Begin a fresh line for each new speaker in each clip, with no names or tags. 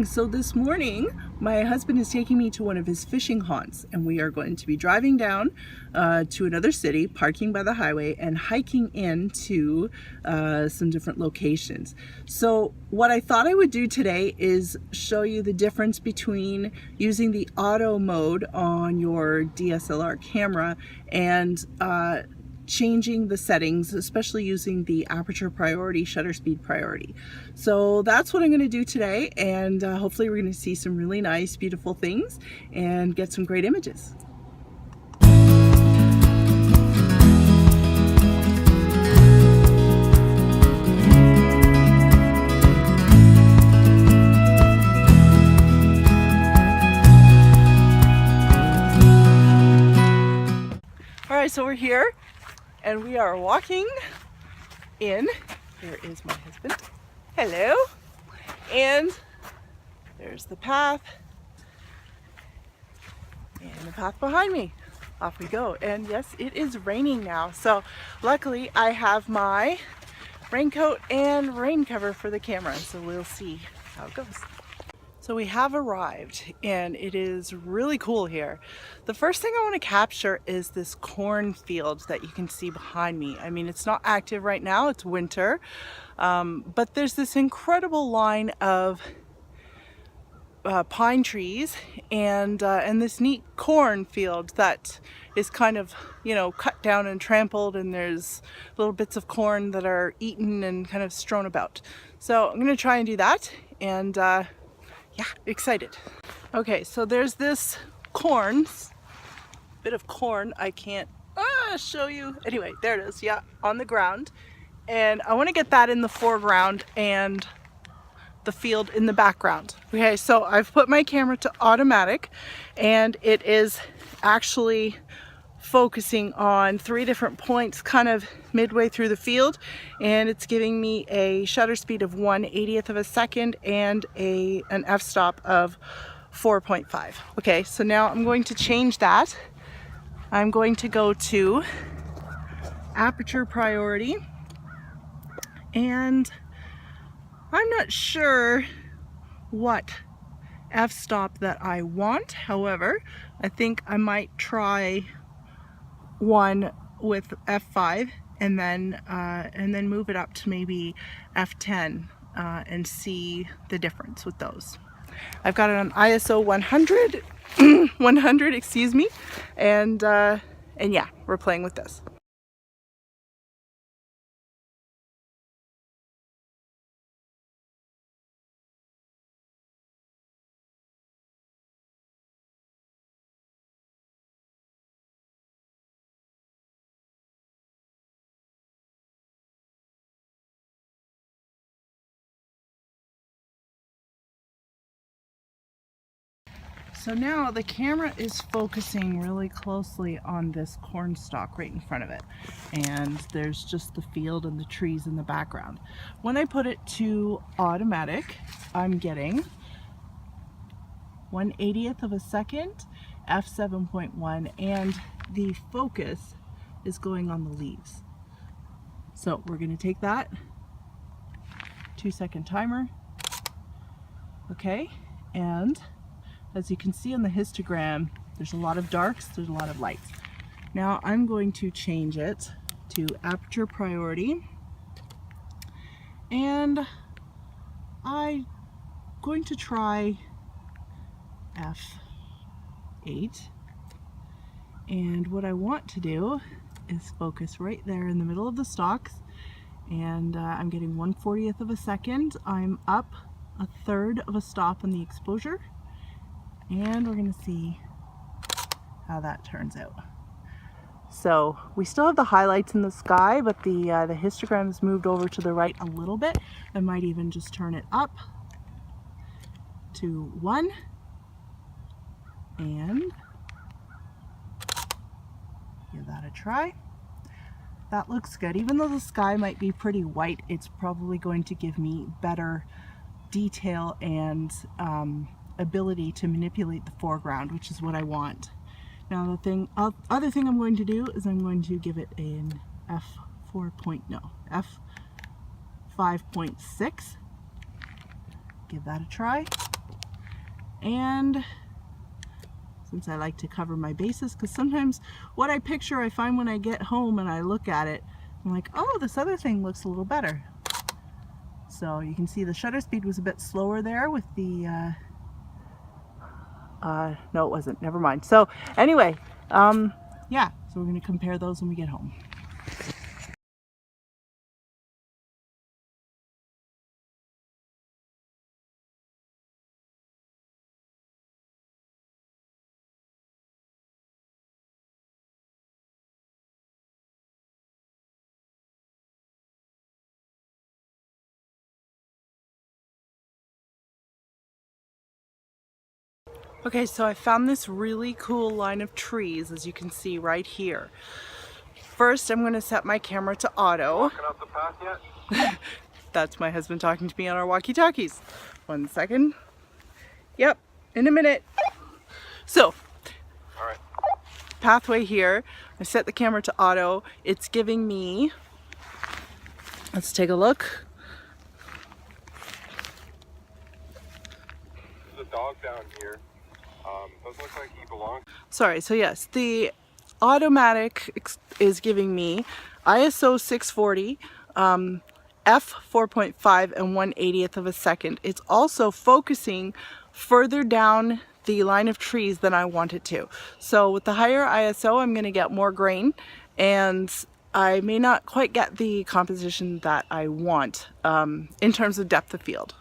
morning. So this morning my husband is taking me to one of his fishing haunts, and we are going to be driving down to another city, parking by the highway and hiking into some different locations. So what I thought I would do today is show you the difference between using the auto mode on your DSLR camera and changing the settings, especially using the Aperture Priority, shutter speed priority. So that's what I'm going to do today, and hopefully we're going to see some really nice, beautiful things and get some great images. All right, so we're here and we are walking in. Here is my husband. Hello. And there's the path and the path behind me. Off we go. And yes, it is raining now. So luckily I have my raincoat and rain cover for the camera. So we'll see how it goes. So we have arrived and it is really cool here. The first thing I want to capture is this cornfield that you can see behind me. I mean, it's not active right now, it's winter, but there's this incredible line of pine trees and this neat cornfield that is kind of, you know, cut down and trampled, and there's little bits of corn that are eaten and kind of strewn about. So I'm going to try and do that, and yeah, excited. Okay, so there's this bit of corn. I can't show you. Anyway, there it is, yeah, on the ground. And I want to get that in the foreground and the field in the background. Okay, so I've put my camera to automatic and it is actually focusing on 3 different points kind of midway through the field, and it's giving me a shutter speed of 1/80th of a second and an f-stop of 4.5. Okay, so now I'm going to change that. I'm going to go to Aperture Priority, and I'm not sure what f-stop that I want. However, I think I might try one with f5 and then move it up to maybe f10 and see the difference with those. I've got it on ISO 100 100, excuse me, and yeah, we're playing with this. So now the camera is focusing really closely on this corn stalk right in front of it, and there's just the field and the trees in the background. When I put it to automatic, I'm getting 1/80th of a second, f7.1, and the focus is going on the leaves. So we're going to take that 2-second timer. Okay, and as you can see on the histogram, there's a lot of darks, there's a lot of lights. Now I'm going to change it to Aperture Priority, and I'm going to try f8. And what I want to do is focus right there in the middle of the stalks, and I'm getting 1/40th of a second. I'm up 1/3 of a stop on the exposure, and we're going to see how that turns out. So we still have the highlights in the sky, but the histogram's moved over to the right a little bit. I might even just turn it up to 1 and give that a try. That looks good. Even though the sky might be pretty white, it's probably going to give me better detail and ability to manipulate the foreground, which is what I want. Now the other thing I'm going to do is I'm going to give it an f5.6. Give that a try. And since I like to cover my bases, because sometimes what I picture I find when I get home and I look at it, I'm like, oh, this other thing looks a little better. So you can see the shutter speed was a bit slower there with the no, it wasn't, never mind. So anyway, yeah, so we're going to compare those when we get home. Okay, so I found this really cool line of trees, as you can see right here. First, I'm going to set my camera to auto.
Walking up the path yet?
That's my husband talking to me on our walkie-talkies. 1 second. Yep, in a minute. So,
all right.
Pathway here. I set the camera to auto. It's giving me, let's take a look.
There's a dog down here. Doesn't look like he belongs.
Sorry, so yes, the automatic is giving me ISO 640, f 4.5 and 1/80th of a second. It's also focusing further down the line of trees than I want it to. So with the higher ISO, I'm going to get more grain, and I may not quite get the composition that I want in terms of depth of field.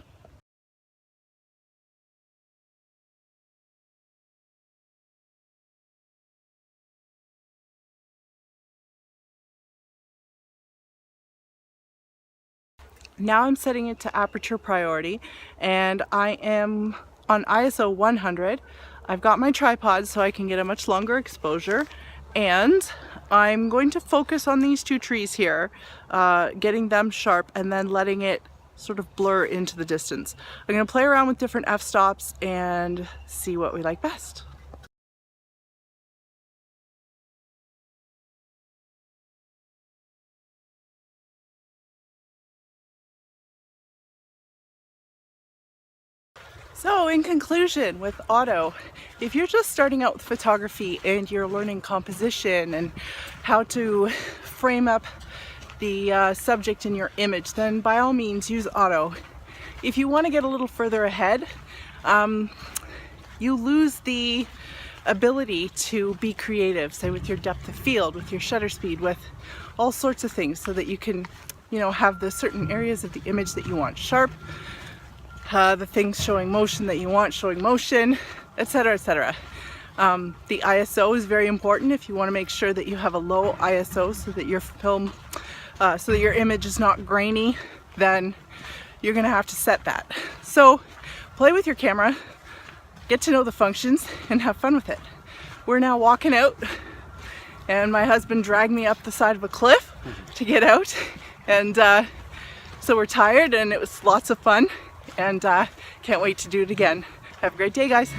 Now I'm setting it to Aperture Priority, and I am on ISO 100. I've got my tripod so I can get a much longer exposure, and I'm going to focus on these two trees here, getting them sharp and then letting it sort of blur into the distance. I'm going to play around with different f-stops and see what we like best. So in conclusion, with auto, if you're just starting out with photography and you're learning composition and how to frame up the subject in your image, then by all means use auto. If you want to get a little further ahead, you lose the ability to be creative, say with your depth of field, with your shutter speed, with all sorts of things, so that you can, you know, have the certain areas of the image that you want sharp, the things showing motion that you want showing motion, etc., etc. The ISO is very important if you want to make sure that you have a low ISO so that your film, so that your image is not grainy. Then you're going to have to set that. So play with your camera, get to know the functions, and have fun with it. We're now walking out, and my husband dragged me up the side of a cliff to get out, and so we're tired, and it was lots of fun, and can't wait to do it again. Have a great day, guys.